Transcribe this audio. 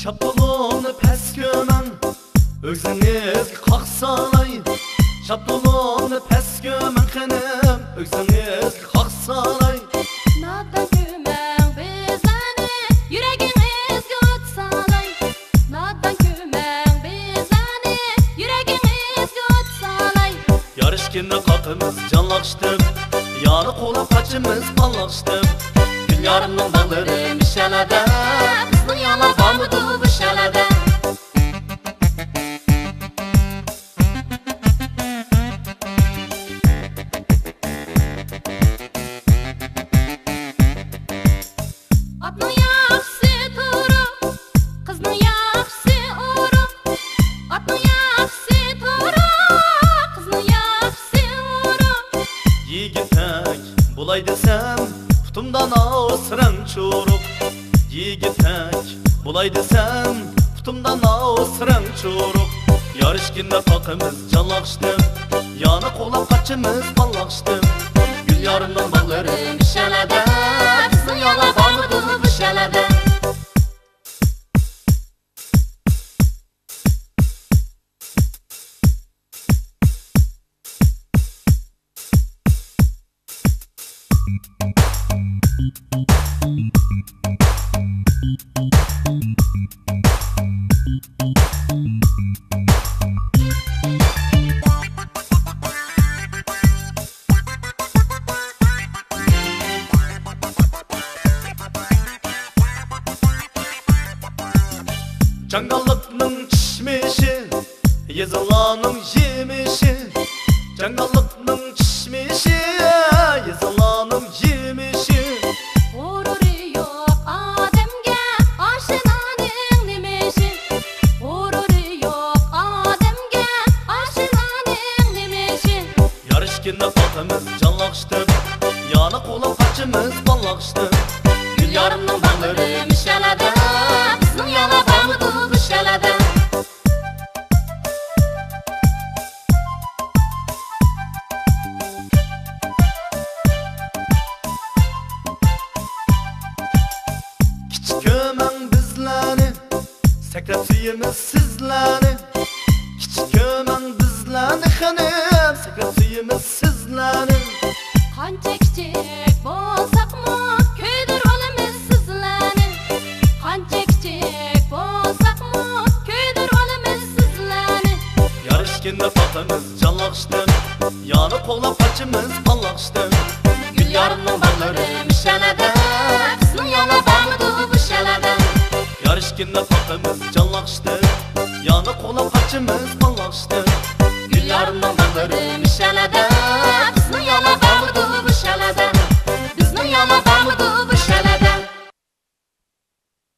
Şapdolunu pes gömen Ökseniz kalksalay Şapdolunu pes gömen Kenem Ökseniz kalksalay Nadan kömen bizani Yüreğiniz götsalay Nadan kömen bizani Yüreğiniz götsalay Yarışkinde kapımız canlaştı Yarı kola kaçımız balllaştı Gül yarımın balları mişelede Kızın yana bağmıdı bu şelede Atның yaxşısı turu Kızның yaxşısı uru Atның yaxşısı turu Kızның yaxşısı uru Yigitek bulay desem Putumdan ağısıran çoruk Yigitek bulay desem Putumdan ağısıran çoruk Yarışkinde takımız canlaştı Yanı kola kaçımız balllaştı Gül yarımdan balları mişelede Kızın yana bağmıdı bu şelede Cangallıkның çişmişi Yazılanın yemişi Cangallıkның çişmişi Yazılanın yemişi Gururu yok ademge Aşılanın nemişi Gururu yok ademge Aşılanın nemişi Yarışkinde patımız canlaştı Yanı kola kaçımız balllaştı Gül yarımның bağları mişelede Kızın yana bağmıdı bu şelede Kichik kömen bizlani Sakrab suyimiz sizlani Kichik kömen bizlani Hanım Sakrab suyimiz sizlani Qancha kichik bo'lsaqmi kuydir olamiz sizlarni Qancha kichik bo'lsaqmi kuydir olamiz sizlarni Yarışkinde patımız canlaştı Yanı kola kaçımız balllaştı Gül yarımның bağları mişelede Kızın yana bağmıdı bu şelede Yarışkinde patımız canlaştı Yanı kola kaçımız balllaştı Gül yarımның